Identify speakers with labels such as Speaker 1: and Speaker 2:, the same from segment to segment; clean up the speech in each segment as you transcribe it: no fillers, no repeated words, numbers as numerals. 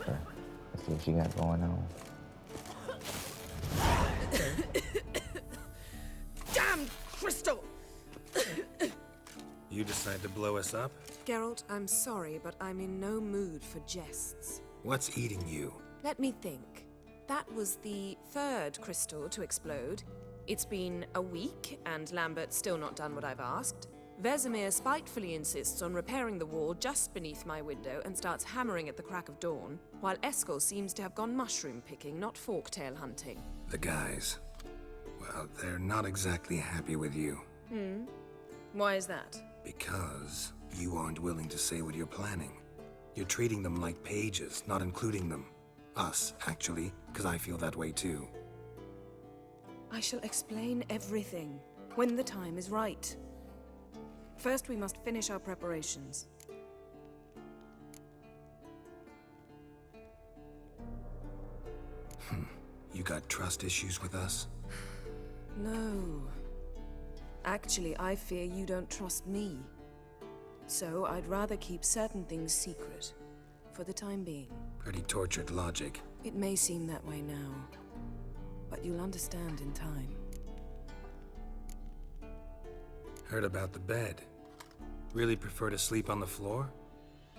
Speaker 1: her. Let's see what she got going on.
Speaker 2: Damn crystal!
Speaker 3: You decide to blow us up?
Speaker 2: Geralt, I'm sorry, but I'm in no mood for jests.
Speaker 3: What's eating you?
Speaker 2: Let me think. That was the third crystal to explode. It's been a week, and Lambert's still not done what I've asked. Vesemir spitefully insists on repairing the wall just beneath my window and starts hammering at the crack of dawn, while Eskel seems to have gone mushroom picking, not forktail hunting.
Speaker 3: The guys. Well, they're not exactly happy with you.
Speaker 2: Why is that?
Speaker 3: Because you aren't willing to say what you're planning. You're treating them like pages, not including them. Us, actually, because I feel that way too.
Speaker 2: I shall explain everything when the time is right. First, we must finish our preparations.
Speaker 3: You got trust issues with us?
Speaker 2: No. Actually, I fear you don't trust me. So I'd rather keep certain things secret, for the time being.
Speaker 3: Pretty tortured logic.
Speaker 2: It may seem that way now, but you'll understand in time.
Speaker 3: Heard about the bed. Really prefer to sleep on the floor?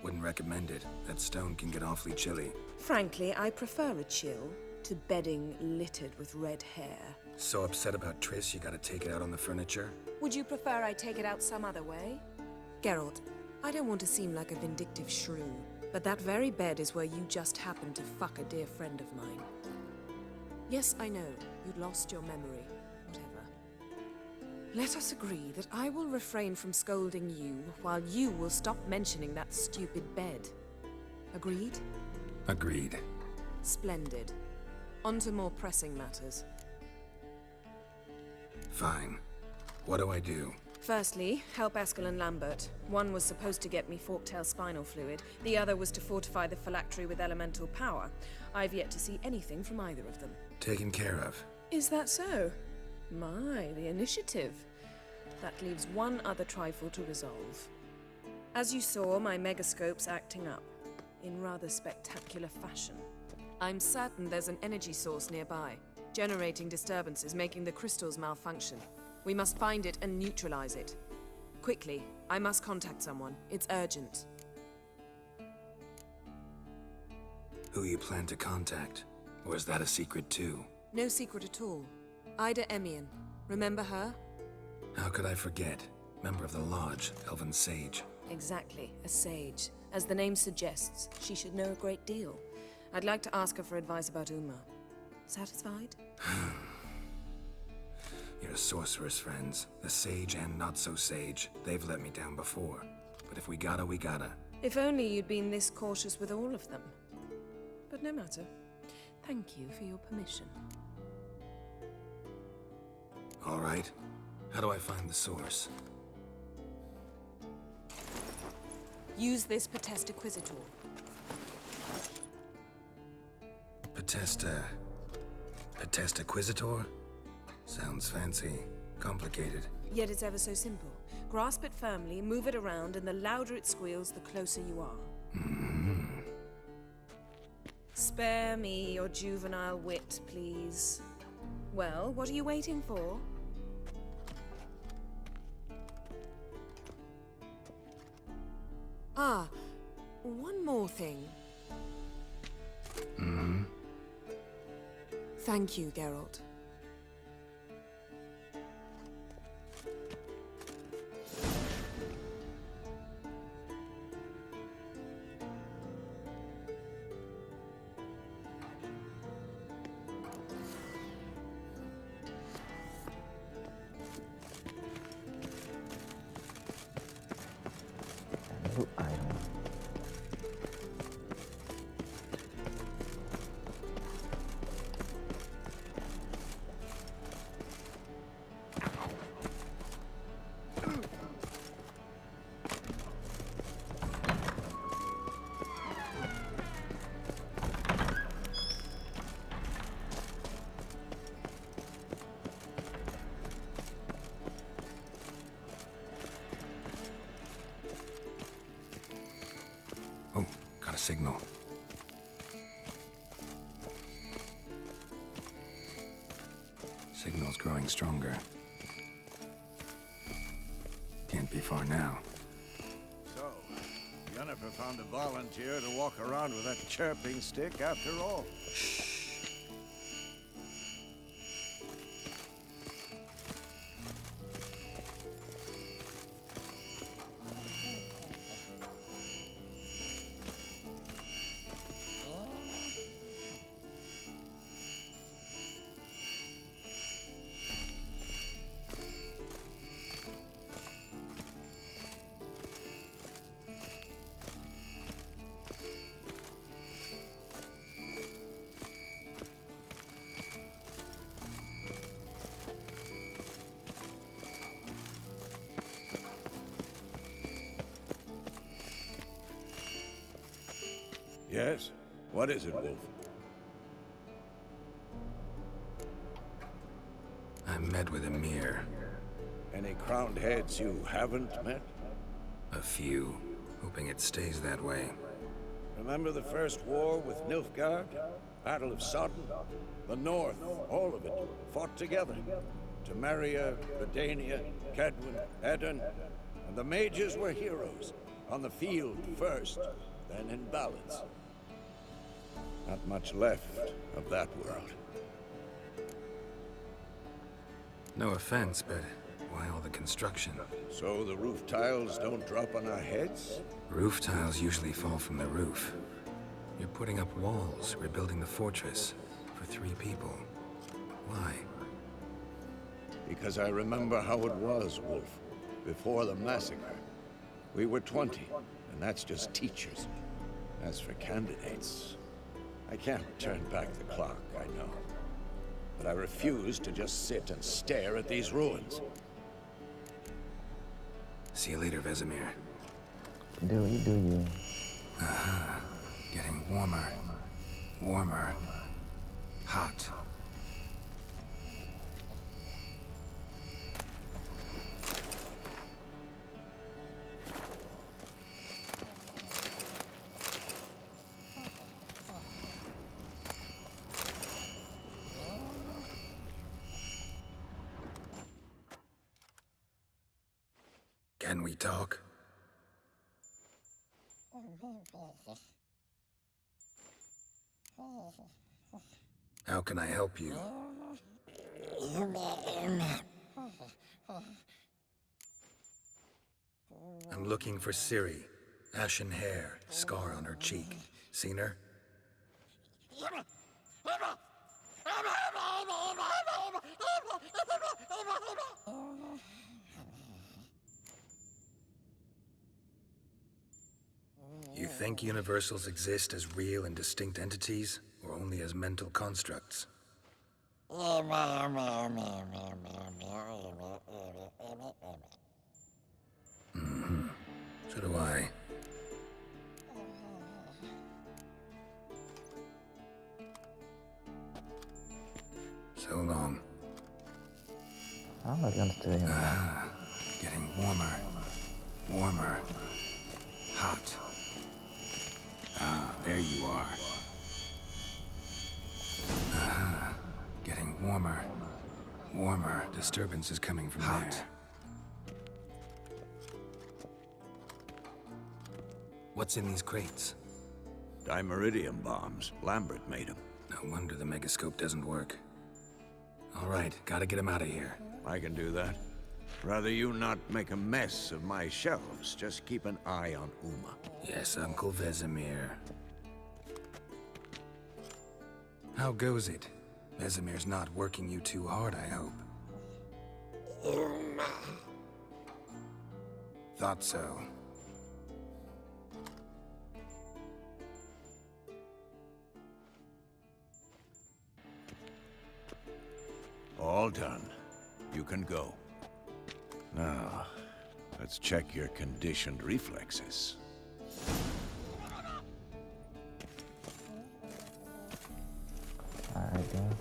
Speaker 3: Wouldn't recommend it. That stone can get awfully chilly.
Speaker 2: Frankly, I prefer a chill to bedding littered with red hair.
Speaker 3: So upset about Triss, you gotta take it out on the furniture?
Speaker 2: Would you prefer I take it out some other way? Geralt, I don't want to seem like a vindictive shrew, but that very bed is where you just happened to fuck a dear friend of mine. Yes, I know, you'd lost your memory. Whatever. Let us agree that I will refrain from scolding you, while you will stop mentioning that stupid bed. Agreed?
Speaker 3: Agreed.
Speaker 2: Splendid. On to more pressing matters.
Speaker 3: Fine. What do I do?
Speaker 2: Firstly, help Eskel and Lambert. One was supposed to get me forktail spinal fluid, the other was to fortify the phylactery with elemental power. I've yet to see anything from either of them.
Speaker 3: Taken care of.
Speaker 2: Is that so? My, the initiative. That leaves one other trifle to resolve. As you saw, my megascope's acting up, in rather spectacular fashion. I'm certain there's an energy source nearby, generating disturbances, making the crystals malfunction. We must find it and neutralize it. Quickly, I must contact someone. It's urgent.
Speaker 3: Who you plan to contact? Or is that a secret too?
Speaker 2: No secret at all. Ida Emian. Remember her?
Speaker 3: How could I forget? Member of the Lodge, Elven Sage.
Speaker 2: Exactly, a sage. As the name suggests, she should know a great deal. I'd like to ask her for advice about Uma. Satisfied?
Speaker 3: Your sorceress friends, the sage and not-so-sage, they've let me down before. But if we gotta, we gotta.
Speaker 2: If only you'd been this cautious with all of them. But no matter. Thank you for your permission.
Speaker 3: All right. How do I find the source?
Speaker 2: Use this Potestaquisitor.
Speaker 3: Potestaquisitor? Sounds fancy. Complicated.
Speaker 2: Yet it's ever so simple. Grasp it firmly, move it around, and the louder it squeals, the closer you are. Spare me your juvenile wit, please. Well, what are you waiting for? Ah, one more thing. Thank you, Geralt.
Speaker 1: New item.
Speaker 3: Oh, got a signal. Signal's growing stronger. Can't be far now.
Speaker 4: So, Yennefer found a volunteer to walk around with that chirping stick after all. Yes? What is it, Wolf?
Speaker 3: I met with Emir.
Speaker 4: Any crowned heads you haven't met?
Speaker 3: A few. Hoping it stays that way.
Speaker 4: Remember the first war with Nilfgaard? Battle of Sodden? The North, all of it, fought together. Temeria, Redania, Kedwen, Edirn, and the mages were heroes. On the field first, then in ballads. Not much left of that world.
Speaker 3: No offense, but why all the construction?
Speaker 4: So the roof tiles don't drop on our heads?
Speaker 3: Roof tiles usually fall from the roof. You're putting up walls, rebuilding the fortress. For 3 people. Why?
Speaker 4: Because I remember how it was, Wolf. Before the massacre. We were 20, and that's just teachers. As for candidates, I can't turn back the clock, I know. But I refuse to just sit and stare at these ruins.
Speaker 3: See you later, Vesemir.
Speaker 1: Do you?
Speaker 3: Getting warmer. Warmer. Hot. Can we talk? How can I help you? I'm looking for Ciri. Ashen hair, scar on her cheek. Seen her? You think universals exist as real and distinct entities, or only as mental constructs? So do I. So long.
Speaker 1: I don't know if you understood him.
Speaker 3: Getting warmer. Warmer. Hot. There you are. Getting warmer. Warmer. Disturbance is coming from there. What's in these crates?
Speaker 4: Dimeridium bombs. Lambert made them.
Speaker 3: No wonder the megascope doesn't work. All right, gotta get him out of here.
Speaker 4: I can do that. Rather you not make a mess of my shelves. Just keep an eye on Uma.
Speaker 3: Yes, Uncle Vesemir. How goes it? Vesemir's not working you too hard, I hope. Thought so.
Speaker 4: All done. You can go. Now, let's check your conditioned reflexes.
Speaker 1: Alright then.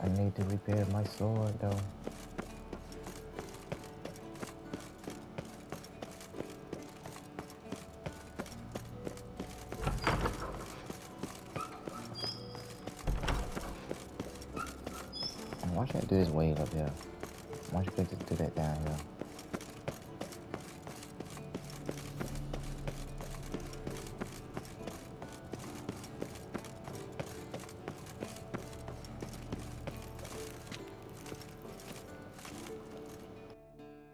Speaker 1: I need to repair my sword though. Why should I do this way up here? Why should I just do that down here?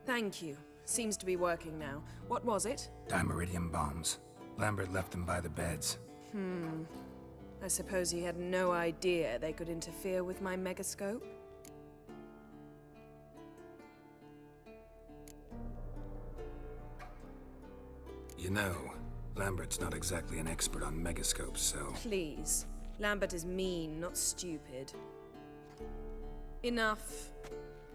Speaker 2: Thank you. Seems to be working now. What was it?
Speaker 3: Dimeridium bombs. Lambert left them by the beds.
Speaker 2: I suppose he had no idea they could interfere with my megascope?
Speaker 3: You know, Lambert's not exactly an expert on megascopes, so...
Speaker 2: Please. Lambert is mean, not stupid. Enough.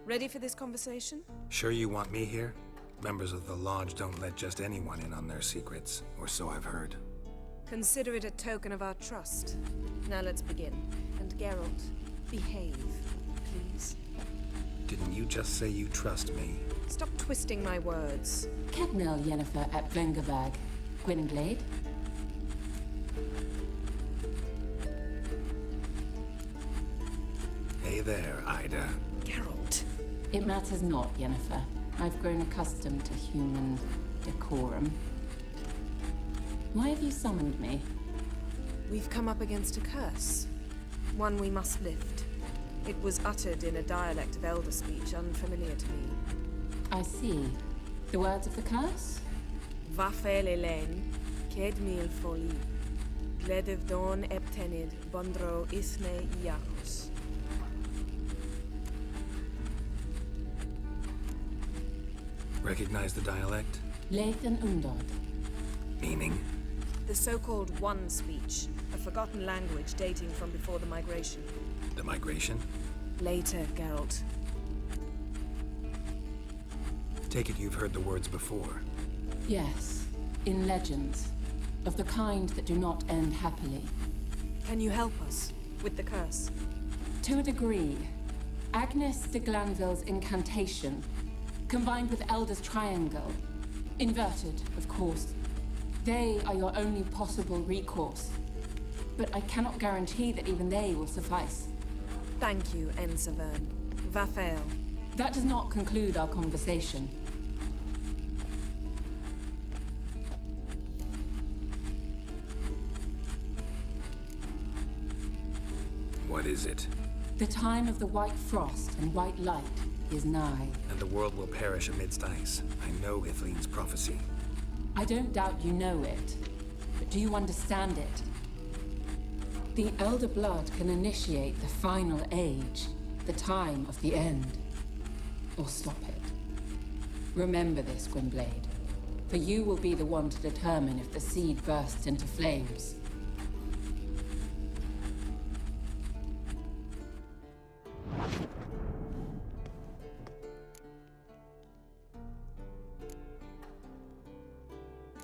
Speaker 2: Ready for this conversation?
Speaker 3: Sure you want me here? Members of the Lodge don't let just anyone in on their secrets, or so I've heard.
Speaker 2: Consider it a token of our trust. Now let's begin. And Geralt, behave, please.
Speaker 3: Didn't you just say you trust me?
Speaker 2: Stop twisting my words.
Speaker 5: Cadnel Yennefer at Vengerberg. Gwynblade?
Speaker 3: Hey there, Ida.
Speaker 2: Geralt.
Speaker 5: It matters not, Yennefer. I've grown accustomed to human decorum. Why have you summoned me?
Speaker 2: We've come up against a curse. One we must lift. It was uttered in a dialect of Elder speech unfamiliar to me.
Speaker 5: I see. The words of the curse?
Speaker 2: Vafel Elaine, Ked mil foli, Gledev don eptenid, Bondro isne iacus.
Speaker 3: Recognize the dialect?
Speaker 5: Leith and Undod.
Speaker 3: Meaning?
Speaker 2: The so-called One speech, a forgotten language dating from before the migration.
Speaker 3: The migration?
Speaker 2: Later, Geralt.
Speaker 3: Take it you've heard the words before.
Speaker 5: Yes, in legends. Of the kind that do not end happily.
Speaker 2: Can you help us with the curse?
Speaker 5: To a degree. Agnes de Glanville's incantation, combined with Elder's triangle. Inverted, of course. They are your only possible recourse. But I cannot guarantee that even they will suffice.
Speaker 2: Thank you, Ensavern. Vafel.
Speaker 5: That does not conclude our conversation.
Speaker 3: What is it?
Speaker 5: The time of the white frost and white light is nigh.
Speaker 3: And the world will perish amidst ice. I know Ithleen's prophecy.
Speaker 5: I don't doubt you know it, but do you understand it? The Elder Blood can initiate the final age, the time of the end, or stop it. Remember this, Gwynblade, for you will be the one to determine if the seed bursts into flames.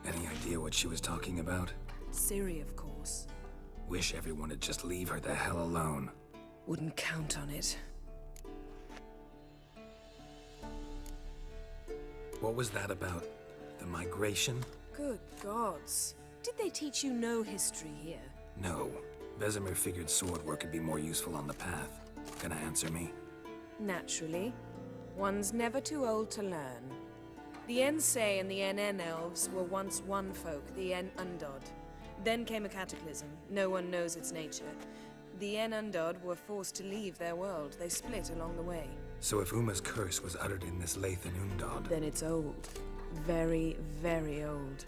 Speaker 3: Any idea what she was talking about?
Speaker 2: Ciri, of course.
Speaker 3: Wish everyone would just leave her the hell alone.
Speaker 2: Wouldn't count on it.
Speaker 3: What was that about? The migration?
Speaker 2: Good gods. Did they teach you no history here?
Speaker 3: No. Vesemir figured sword work would be more useful on the path. Gonna answer me?
Speaker 2: Naturally. One's never too old to learn. The Ensei and the NN elves were once one folk, the En Undod. Then came a cataclysm. No one knows its nature. The En Undod were forced to leave their world. They split along the way.
Speaker 3: So if Uma's curse was uttered in this Lathan Undod...
Speaker 2: Then it's old. Very, very old.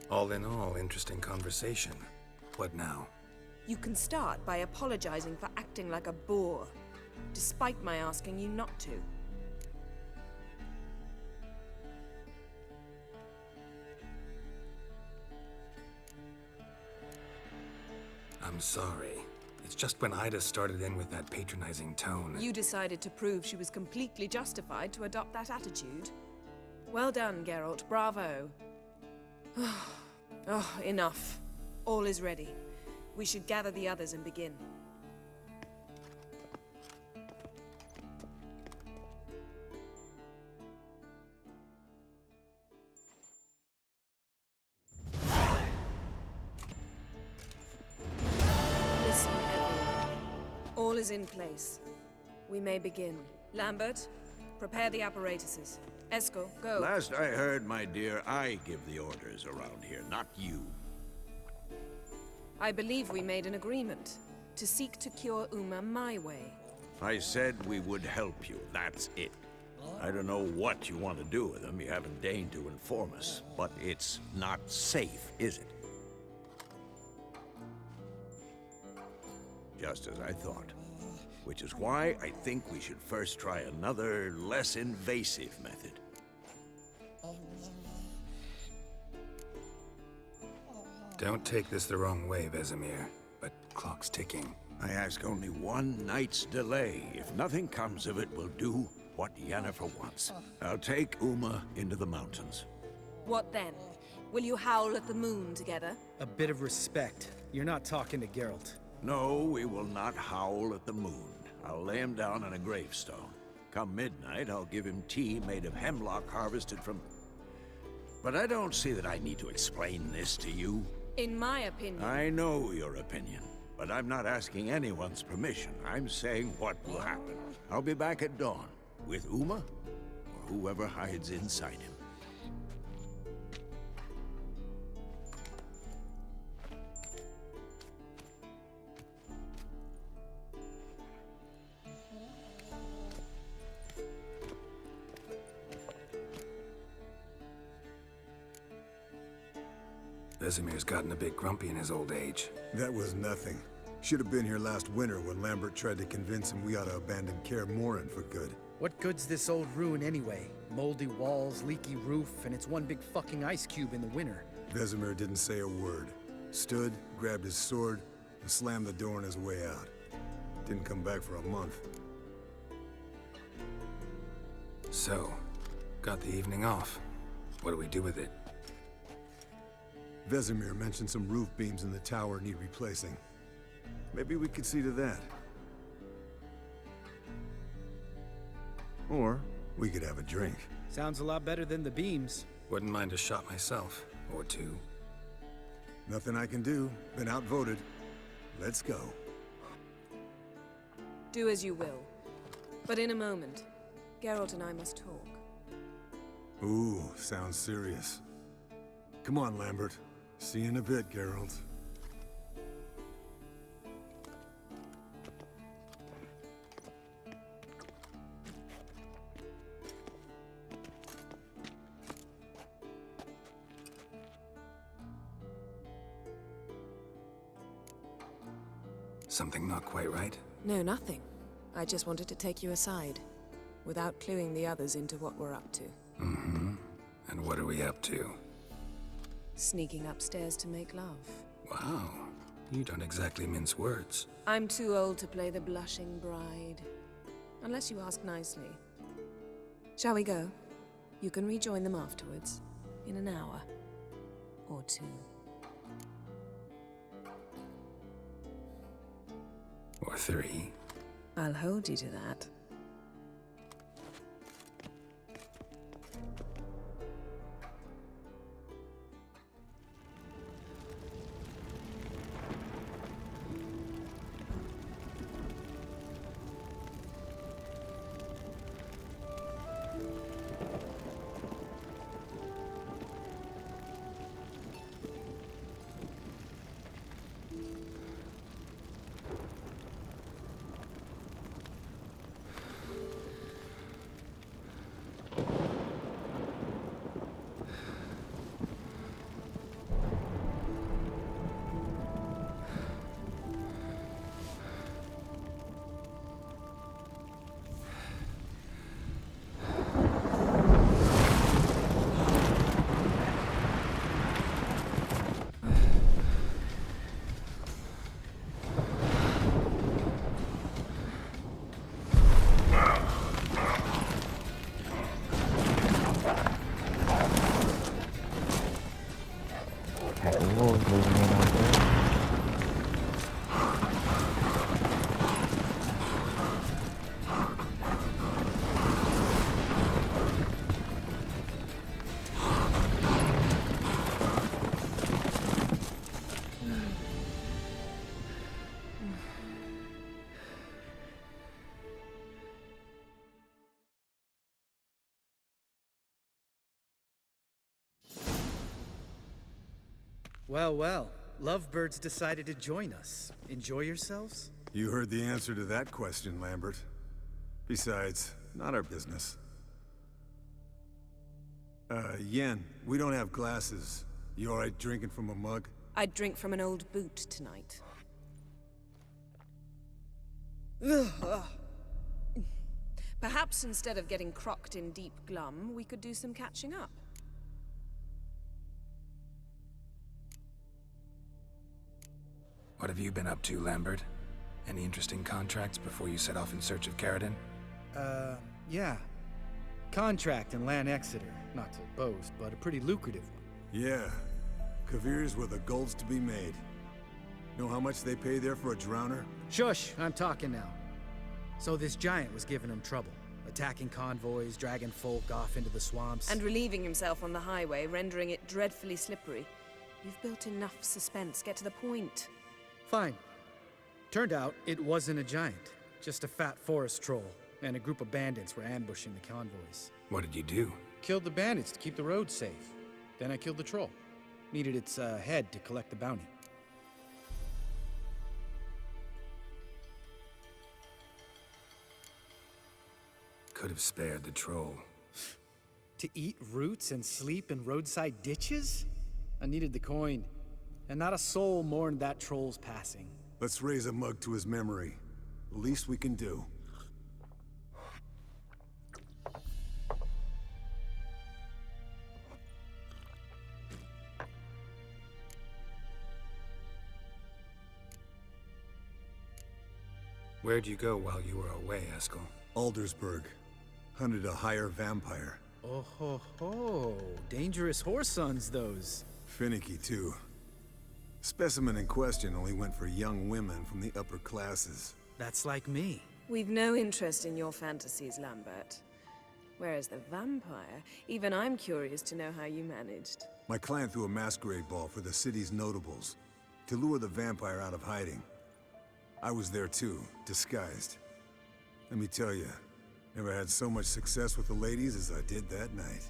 Speaker 3: All in all, interesting conversation. What now?
Speaker 2: You can start by apologizing for acting like a boor, despite my asking you not to.
Speaker 3: I'm sorry. It's just when Ida started in with that patronizing tone.
Speaker 2: You decided to prove she was completely justified to adopt that attitude. Well done, Geralt. Bravo. Oh, enough. All is ready. We should gather the others and begin. Listen, everyone. is in place. We may begin. Lambert, prepare the apparatuses. Esco, go.
Speaker 4: Last I heard, my dear, I give the orders around here, not you.
Speaker 2: I believe we made an agreement to seek to cure Uma my way.
Speaker 4: I said we would help you, that's it. I don't know what you want to do with them, you haven't deigned to inform us, but it's not safe, is it? Just as I thought. Which is why I think we should first try another, less invasive method.
Speaker 3: Don't take this the wrong way, Vesemir, but clock's ticking.
Speaker 4: I ask only one night's delay. If nothing comes of it, we'll do what Yennefer wants. I'll take Uma into the mountains.
Speaker 2: What then? Will you howl at the moon together?
Speaker 6: A bit of respect. You're not talking to Geralt.
Speaker 4: No, we will not howl at the moon. I'll lay him down on a gravestone. Come midnight, I'll give him tea made of hemlock harvested from... But I don't see that I need to explain this to you.
Speaker 2: In my opinion...
Speaker 4: I know your opinion, but I'm not asking anyone's permission. I'm saying what will happen. I'll be back at dawn, with Uma, or whoever hides inside him.
Speaker 3: Vesemir's gotten a bit grumpy in his old age.
Speaker 7: That was nothing. Should have been here last winter when Lambert tried to convince him we ought to abandon Kaer Morhen for good.
Speaker 6: What good's this old ruin anyway? Moldy walls, leaky roof, and it's one big fucking ice cube in the winter.
Speaker 7: Vesemir didn't say a word. Stood, grabbed his sword, and slammed the door on his way out. Didn't come back for a month.
Speaker 3: So, got the evening off. What do we do with it?
Speaker 7: Vesemir mentioned some roof beams in the tower need replacing. Maybe we could see to that. Or we could have a drink.
Speaker 6: Sounds a lot better than the beams.
Speaker 3: Wouldn't mind a shot myself, or two.
Speaker 7: Nothing I can do. Been outvoted. Let's go.
Speaker 2: Do as you will. But in a moment, Geralt and I must talk.
Speaker 7: Ooh, sounds serious. Come on, Lambert. See you in a bit, Geralt.
Speaker 3: Something not quite right?
Speaker 2: No, nothing. I just wanted to take you aside, without cluing the others into what we're up to.
Speaker 3: Mm-hmm. And what are we up to?
Speaker 2: Sneaking upstairs to make love.
Speaker 3: Wow. You don't exactly mince words.
Speaker 2: I'm too old to play the blushing bride. Unless you ask nicely. Shall we go? You can rejoin them afterwards. In an hour. Or two.
Speaker 3: Or three.
Speaker 2: I'll hold you to that.
Speaker 6: Well, well. Lovebirds decided to join us. Enjoy yourselves?
Speaker 7: You heard the answer to that question, Lambert. Besides, not our business. Yen, we don't have glasses. You alright drinking from a mug?
Speaker 2: I'd drink from an old boot tonight. Perhaps instead of getting crocked in deep glum, we could do some catching up.
Speaker 3: What have you been up to, Lambert? Any interesting contracts before you set off in search of Caridin?
Speaker 6: Yeah. Contract in Lan Exeter. Not to boast, but a pretty lucrative one.
Speaker 7: Yeah. Kavir's where the gold's to be made. Know how much they pay there for a drowner?
Speaker 6: Shush, I'm talking now. So this giant was giving him trouble. Attacking convoys, dragging folk off into the swamps.
Speaker 2: And relieving himself on the highway, rendering it dreadfully slippery. You've built enough suspense. Get to the point.
Speaker 6: Fine. Turned out it wasn't a giant. Just a fat forest troll. And a group of bandits were ambushing the convoys.
Speaker 3: What did you do?
Speaker 6: Killed the bandits to keep the road safe. Then I killed the troll. Needed its head to collect the bounty.
Speaker 3: Could have spared the troll.
Speaker 6: To eat roots and sleep in roadside ditches? I needed the coin. And not a soul mourned that troll's passing.
Speaker 7: Let's raise a mug to his memory. The least we can do.
Speaker 3: Where'd you go while you were away, Eskel?
Speaker 7: Aldersburg. Hunted a higher vampire.
Speaker 6: Oh ho ho. Dangerous whoresons, those.
Speaker 7: Finicky, too. Specimen in question only went for young women from the upper classes.
Speaker 6: That's like me.
Speaker 2: We've no interest in your fantasies, Lambert. Whereas the vampire, even I'm curious to know how you managed.
Speaker 7: My client threw a masquerade ball for the city's notables, to lure the vampire out of hiding. I was there too, disguised. Let me tell you, never had so much success with the ladies as I did that night.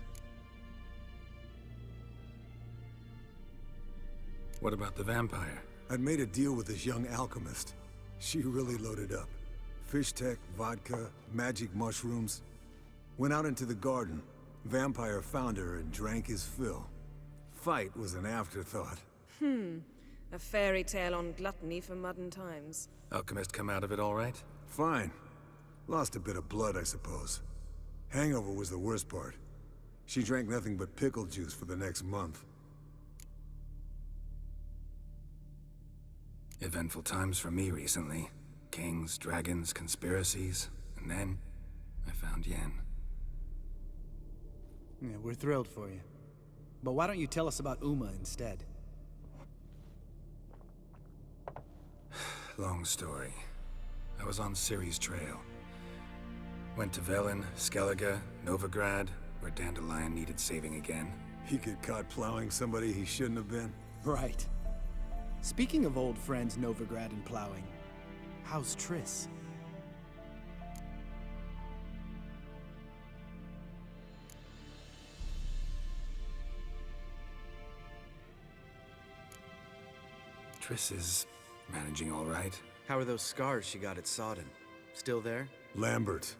Speaker 3: What about the vampire?
Speaker 7: I'd made a deal with this young alchemist. She really loaded up. Fish tech, vodka, magic mushrooms. Went out into the garden. Vampire found her and drank his fill. Fight was an afterthought.
Speaker 2: A fairy tale on gluttony for modern times.
Speaker 3: Alchemist come out of it all right?
Speaker 7: Fine. Lost a bit of blood, I suppose. Hangover was the worst part. She drank nothing but pickle juice for the next month.
Speaker 3: Eventful times for me recently. Kings, dragons, conspiracies. And then, I found Yen.
Speaker 6: Yeah, we're thrilled for you. But why don't you tell us about Uma instead?
Speaker 3: Long story. I was on Ciri's trail. Went to Velen, Skellige, Novigrad, where Dandelion needed saving again.
Speaker 7: He get caught plowing somebody he shouldn't have been.
Speaker 6: Right. Speaking of old friends Novigrad and plowing, how's Triss?
Speaker 3: Triss is managing all right.
Speaker 8: How are those scars she got at Sodden? Still there?
Speaker 7: Lambert.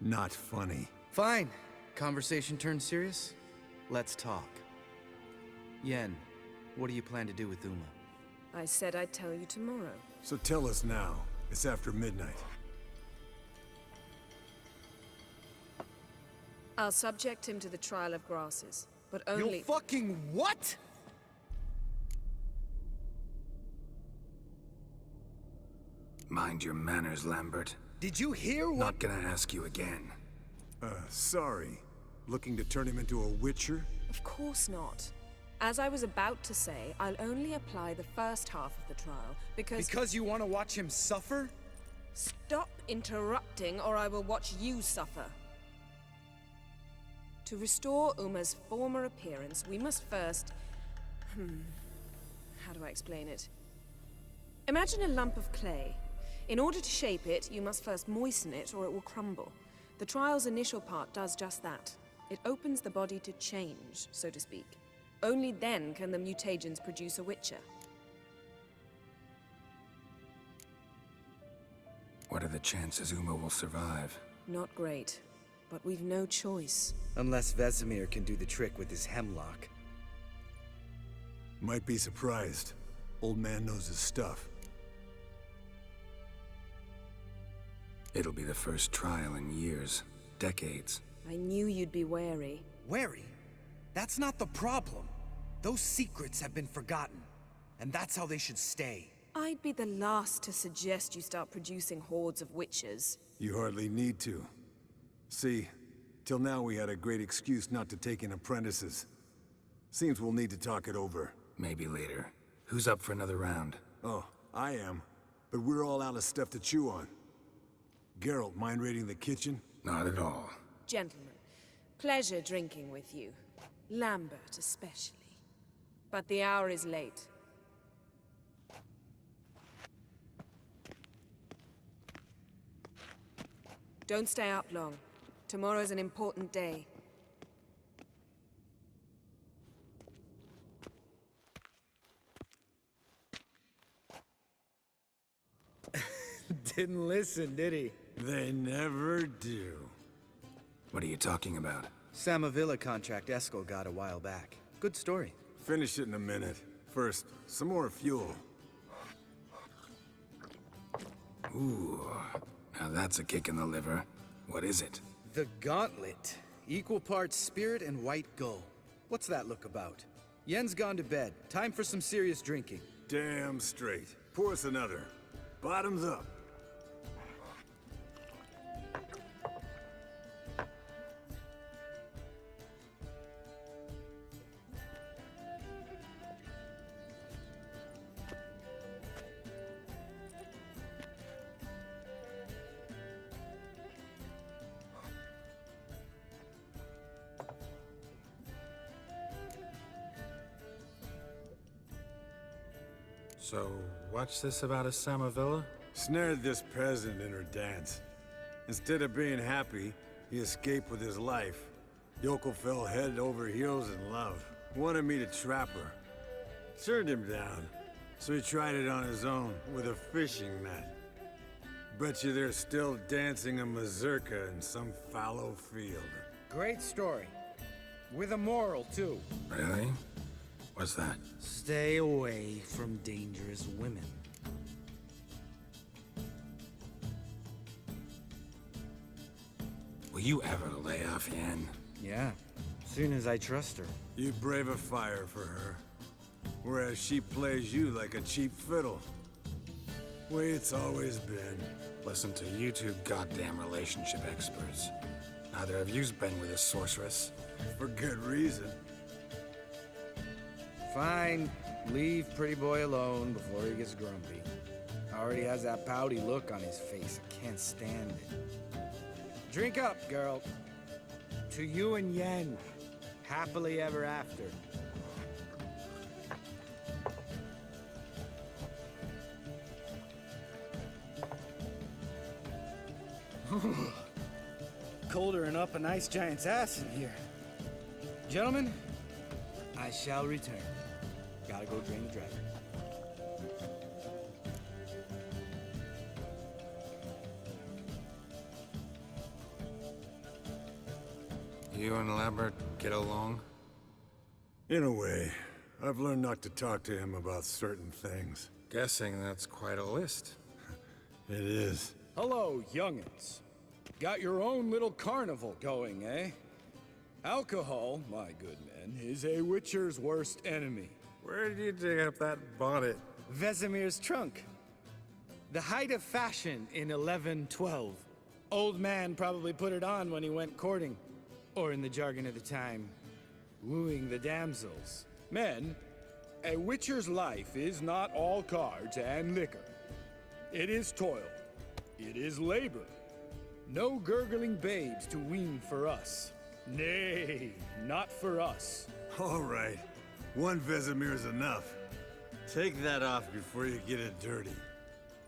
Speaker 7: Not funny.
Speaker 8: Fine. Conversation turned serious? Let's talk. Yen, what do you plan to do with Uma?
Speaker 2: I said I'd tell you tomorrow.
Speaker 7: So tell us now. It's after midnight.
Speaker 2: I'll subject him to the trial of grasses, but only—
Speaker 6: You fucking what?!
Speaker 3: Mind your manners, Lambert.
Speaker 6: Did you hear what—
Speaker 3: Not gonna ask you again.
Speaker 7: Sorry. Looking to turn him into a witcher?
Speaker 2: Of course not. As I was about to say, I'll only apply the first half of the trial, because—
Speaker 6: Because you want to watch him suffer?
Speaker 2: Stop interrupting, or I will watch you suffer. To restore Uma's former appearance, we must first— how do I explain it? Imagine a lump of clay. In order to shape it, you must first moisten it, or it will crumble. The trial's initial part does just that. It opens the body to change, so to speak. Only then can the mutagens produce a Witcher.
Speaker 3: What are the chances Uma will survive?
Speaker 2: Not great, but we've no choice.
Speaker 6: Unless Vesemir can do the trick with his hemlock.
Speaker 7: Might be surprised. Old man knows his stuff.
Speaker 3: It'll be the first trial in years, decades.
Speaker 2: I knew you'd be wary.
Speaker 6: Wary? That's not the problem. Those secrets have been forgotten, and that's how they should stay.
Speaker 2: I'd be the last to suggest you start producing hordes of witches.
Speaker 7: You hardly need to. See, till now we had a great excuse not to take in apprentices. Seems we'll need to talk it over.
Speaker 3: Maybe later. Who's up for another round?
Speaker 7: Oh, I am. But we're all out of stuff to chew on. Geralt, mind raiding the kitchen?
Speaker 3: Not at all.
Speaker 2: Gentlemen, pleasure drinking with you. Lambert especially. But the hour is late. Don't stay up long. Tomorrow's an important day.
Speaker 6: Didn't listen, did he?
Speaker 7: They never do.
Speaker 3: What are you talking about?
Speaker 8: Samavilla contract Eskel got a while back. Good story.
Speaker 7: Finish it in a minute. First, some more fuel.
Speaker 3: Ooh, now that's a kick in the liver. What is it?
Speaker 8: The Gauntlet. Equal parts spirit and white gull. What's that look about? Yen's gone to bed. Time for some serious drinking.
Speaker 7: Damn straight. Pour us another. Bottoms up.
Speaker 3: So, what's this about a Samavilla?
Speaker 7: Snared this peasant in her dance. Instead of being happy, he escaped with his life. Yokel fell head over heels in love. Wanted me to trap her. Turned him down. So he tried it on his own, with a fishing net. Bet you they're still dancing a mazurka in some fallow field.
Speaker 6: Great story. With a moral, too.
Speaker 3: Really? What's that?
Speaker 6: Stay away from dangerous women.
Speaker 3: Will you ever lay off Yen?
Speaker 6: Yeah, soon as I trust her.
Speaker 7: You brave a fire for her. Whereas she plays you like a cheap fiddle. Way it's always been.
Speaker 3: Listen to you two goddamn relationship experts. Neither of you's been with a sorceress.
Speaker 7: For good reason.
Speaker 6: Fine. Leave Pretty Boy alone before he gets grumpy. Already has that pouty look on his face. I can't stand it. Drink up, girl. To you and Yen. Happily ever after. Colder and up a nice giant's ass in here. Gentlemen, I shall return. Gotta go drain the dragon.
Speaker 3: You and Lambert get along?
Speaker 7: In a way. I've learned not to talk to him about certain things.
Speaker 3: Guessing that's quite a list.
Speaker 7: It is.
Speaker 6: Hello, young'uns. Got your own little carnival going, eh? Alcohol, my good men, is a witcher's worst enemy.
Speaker 3: Where did you dig up that bonnet?
Speaker 6: Vesemir's trunk. The height of fashion in 1112. Old man probably put it on when he went courting. Or in the jargon of the time, wooing the damsels. Men, a witcher's life is not all cards and liquor. It is toil. It is labor. No gurgling babes to wean for us. Nay, not for us.
Speaker 7: All right. One Vesemir's enough. Take that off before you get it dirty.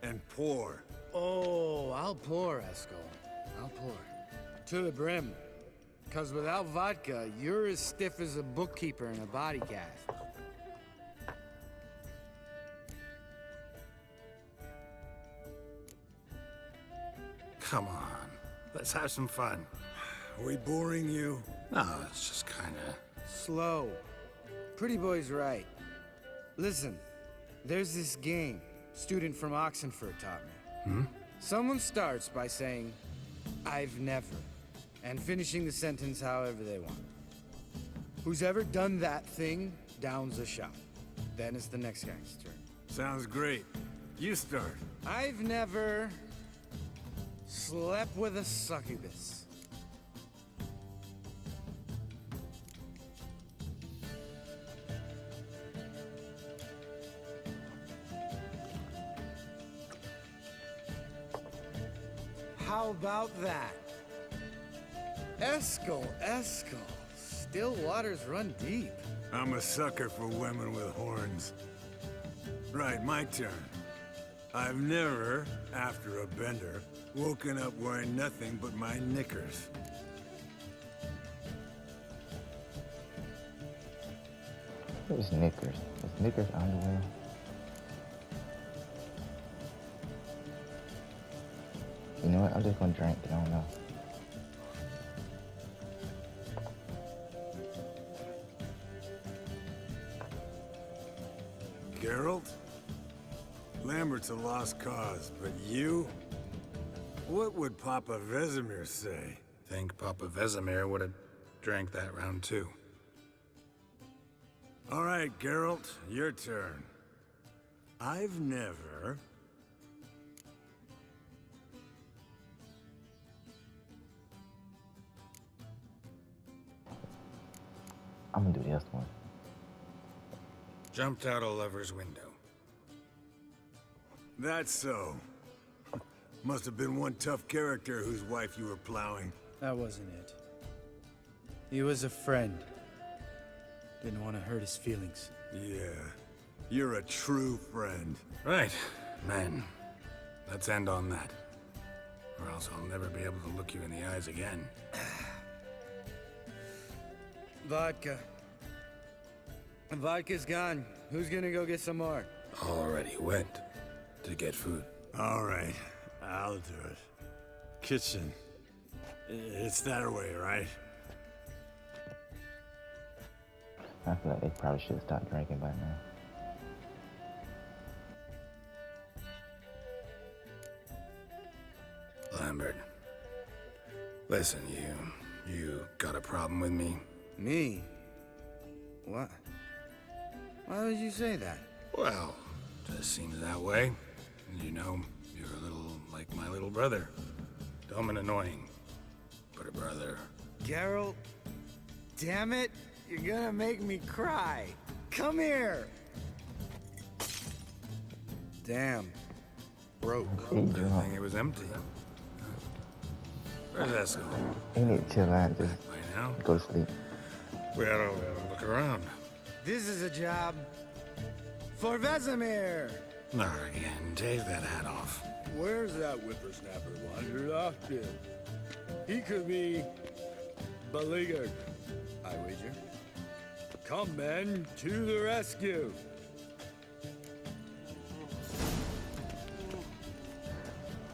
Speaker 7: And pour.
Speaker 6: Oh, I'll pour, Eskel. I'll pour. To the brim. 'Cause without vodka, you're as stiff as a bookkeeper in a body cast.
Speaker 3: Come on, let's have some fun.
Speaker 7: Are we boring you?
Speaker 3: No, it's just kinda...
Speaker 6: Slow. Pretty boy's right. Listen, there's this game student from Oxenford taught me. Someone starts by saying, "I've never," and finishing the sentence however they want. Who's ever done that thing downs a shot. Then it's the next guy's turn.
Speaker 7: Sounds great. You start.
Speaker 6: I've never slept with a succubus. How about that? Eskel. Still waters run deep.
Speaker 7: I'm a sucker for women with horns. Right, my turn. I've never, after a bender, woken up wearing nothing but my knickers.
Speaker 1: There's knickers. Is knickers underwear? You know what? I'm just gonna drink. I don't know.
Speaker 7: Geralt? Lambert's a lost cause, but you? What would Papa Vesemir say?
Speaker 3: Think Papa Vesemir would have drank that round too.
Speaker 7: All right, Geralt, your turn. I've never...
Speaker 1: I'm gonna do this one.
Speaker 3: Jumped out a lover's window.
Speaker 7: That's so. Must have been one tough character whose wife you were plowing.
Speaker 6: That wasn't it. He was a friend. Didn't want to hurt his feelings.
Speaker 7: Yeah, you're a true friend.
Speaker 3: Right, men. Let's end on that. Or else I'll never be able to look you in the eyes again.
Speaker 6: Vodka. Vodka's gone. Who's gonna go get some more?
Speaker 3: Already went to get food.
Speaker 7: All right, I'll do it. Kitchen. It's that way, right?
Speaker 1: I feel like they probably should have stopped drinking by now.
Speaker 3: Lambert. Listen, you got a problem with me?
Speaker 6: Me? What? Why would you say that?
Speaker 3: Well, just seems that way. You know, you're a little like my little brother. Dumb and annoying, but a brother.
Speaker 6: Geralt, damn it, you're gonna make me cry. Come here. Damn. Broke.
Speaker 3: Good thing it was empty. Where's Eskel?
Speaker 1: You need to chill out. Just
Speaker 3: By now?
Speaker 1: go to sleep.
Speaker 3: We oughta look around.
Speaker 6: This is a job for Vesemir.
Speaker 3: Not again. Take that hat off.
Speaker 4: Where's that whippersnapper wandered off to? He could be beleaguered, I wager. Come, men, to the rescue.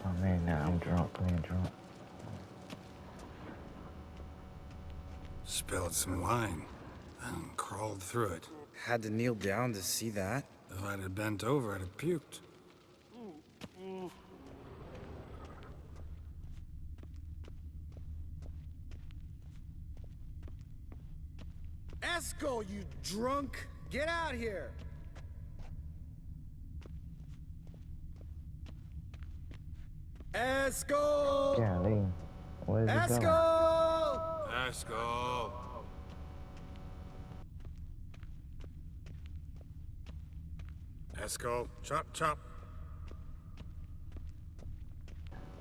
Speaker 1: Oh man, now I'm drunk, playing drunk.
Speaker 3: Spilled some wine and crawled through it.
Speaker 6: Had to kneel down to see that.
Speaker 3: If I'd have bent over, I'd have puked.
Speaker 6: Eskel, you drunk! Get out here! Eskel!
Speaker 1: Golly, where is it going?
Speaker 6: Eskel!
Speaker 3: Eskel! Eskel, chop, chop.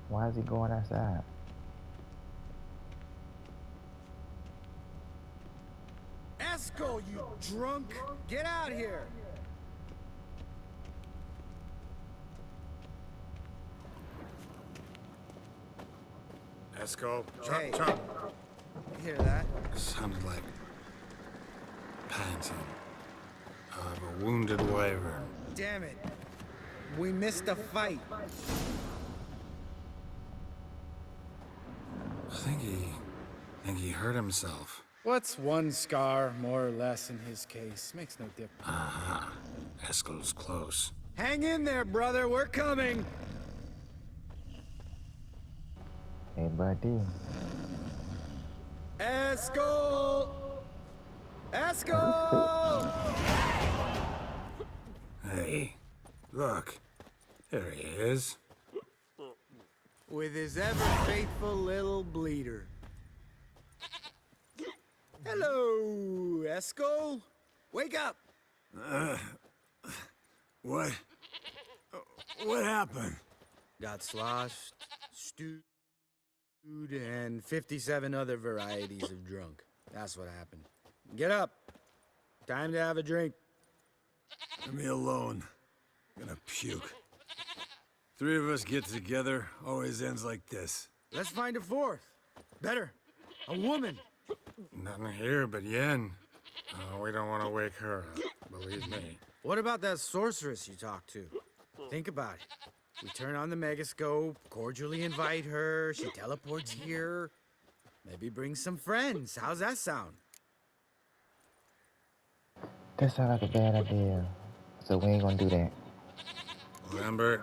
Speaker 1: Why is he going outside?
Speaker 6: Eskel, you drunk! Get out here!
Speaker 3: Eskel, chop,
Speaker 6: Hey.
Speaker 3: chop.
Speaker 6: hear that.
Speaker 3: Sounded like panting of a wounded wyvern.
Speaker 6: Damn it. We missed a fight.
Speaker 3: I think he hurt himself.
Speaker 6: What's one scar, more or less, in his case? Makes no difference.
Speaker 3: Aha. Eskel's close.
Speaker 6: Hang in there, brother. We're coming.
Speaker 1: Hey, buddy.
Speaker 6: Eskel! Eskel!
Speaker 3: Hey, look. There he is.
Speaker 6: With his ever-faithful little bleeder. Hello, Eskel. Wake up.
Speaker 7: What? What happened?
Speaker 6: Got sloshed, stewed, and 57 other varieties of drunk. That's what happened. Get up. Time to have a drink.
Speaker 7: Leave me alone. I'm gonna puke. Three of us get together, always ends like this.
Speaker 6: Let's find a fourth. Better. A woman.
Speaker 3: Nothing here but Yen. Oh, we don't want to wake her up, believe me.
Speaker 6: What about that sorceress you talked to? Think about it. We turn on the megascope, cordially invite her, she teleports here. Maybe bring some friends. How's that sound?
Speaker 1: That sounds like a bad idea. So we ain't gonna do that.
Speaker 3: Lambert,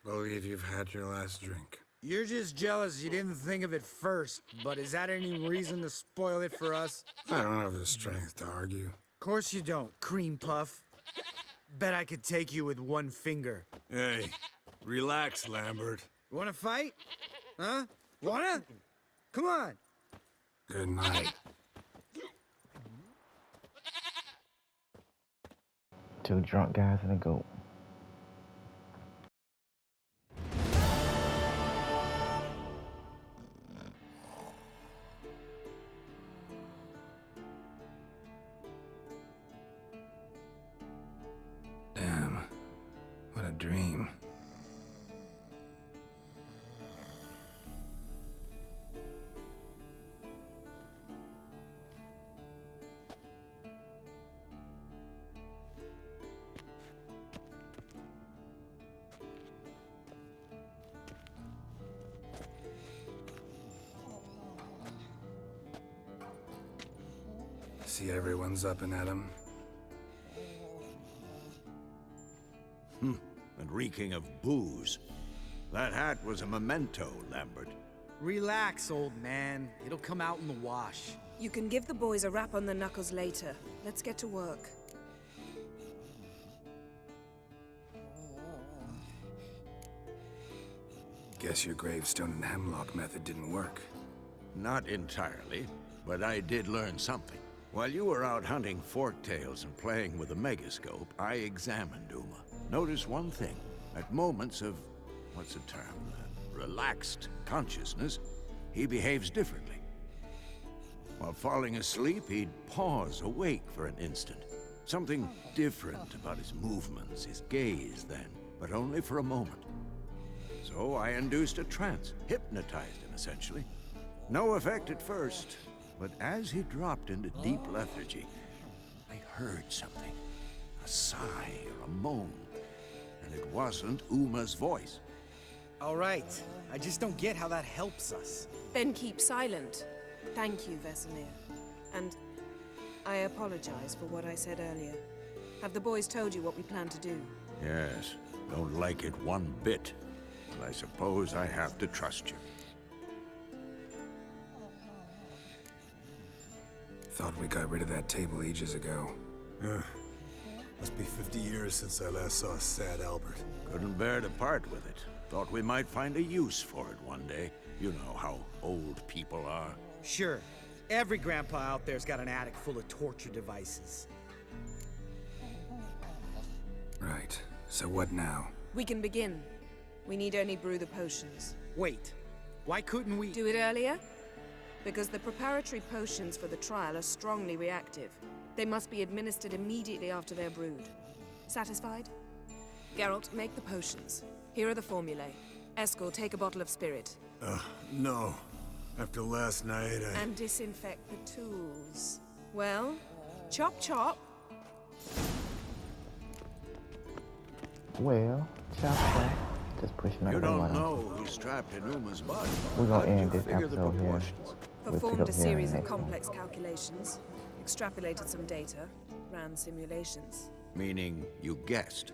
Speaker 3: believe you've had your last drink.
Speaker 6: You're just jealous you didn't think of it first, but is that any reason to spoil it for us?
Speaker 3: I don't have the strength to argue.
Speaker 6: Of course you don't, cream puff. Bet I could take you with one finger.
Speaker 7: Hey, relax, Lambert.
Speaker 6: Wanna fight? Huh? Wanna? Come on.
Speaker 3: Good night.
Speaker 1: Two drunk guys and a goat.
Speaker 3: Damn. What a dream. See everyone's up and at 'em.
Speaker 4: And reeking of booze. That hat was a memento, Lambert.
Speaker 6: Relax, old man. It'll come out in the wash.
Speaker 2: You can give the boys a rap on the knuckles later. Let's get to work.
Speaker 3: Guess your gravestone and hemlock method didn't work.
Speaker 4: Not entirely, but I did learn something. While you were out hunting forktails and playing with the megascope, I examined Uma. Notice one thing. At moments of, what's the term, relaxed consciousness, he behaves differently. While falling asleep, he'd pause awake for an instant. Something different about his movements, his gaze then, but only for a moment. So I induced a trance, hypnotized him essentially. No effect at first, but as he dropped into deep lethargy, I heard something. A sigh or a moan. And it wasn't Uma's voice.
Speaker 6: All right. I just don't get how that helps us.
Speaker 2: Then keep silent. Thank you, Vesemir. And I apologize for what I said earlier. Have the boys told you what we plan to do?
Speaker 4: Yes, don't like it one bit. But I suppose I have to trust you.
Speaker 3: Thought we got rid of that table ages ago.
Speaker 7: Must be 50 years since I last saw sad Albert.
Speaker 4: Couldn't bear to part with it. Thought we might find a use for it one day. You know how old people are.
Speaker 6: Sure. Every grandpa out there's got an attic full of torture devices.
Speaker 3: Right. So what now?
Speaker 2: We can begin. We need only brew the potions.
Speaker 6: Wait. Why couldn't we...
Speaker 2: Do it earlier? Because the preparatory potions for the trial are strongly reactive. They must be administered immediately after they're brewed. Satisfied? Geralt, make the potions. Here are the formulae. Eskel, take a bottle of spirit.
Speaker 7: No. After last night,
Speaker 2: And disinfect the tools. Well, chop chop.
Speaker 1: Well, chop. Just pushing
Speaker 4: You
Speaker 1: another
Speaker 4: don't
Speaker 1: one.
Speaker 4: know who's trapped in Uma's body.
Speaker 1: We're gonna
Speaker 4: How did
Speaker 1: end
Speaker 4: you
Speaker 1: this
Speaker 4: figure the
Speaker 1: episode here.
Speaker 4: proportions?
Speaker 1: We'll pick
Speaker 2: Performed
Speaker 1: up
Speaker 2: a
Speaker 1: here
Speaker 2: series of
Speaker 1: next one.
Speaker 2: complex calculations, extrapolated some data, ran simulations.
Speaker 4: Meaning you guessed.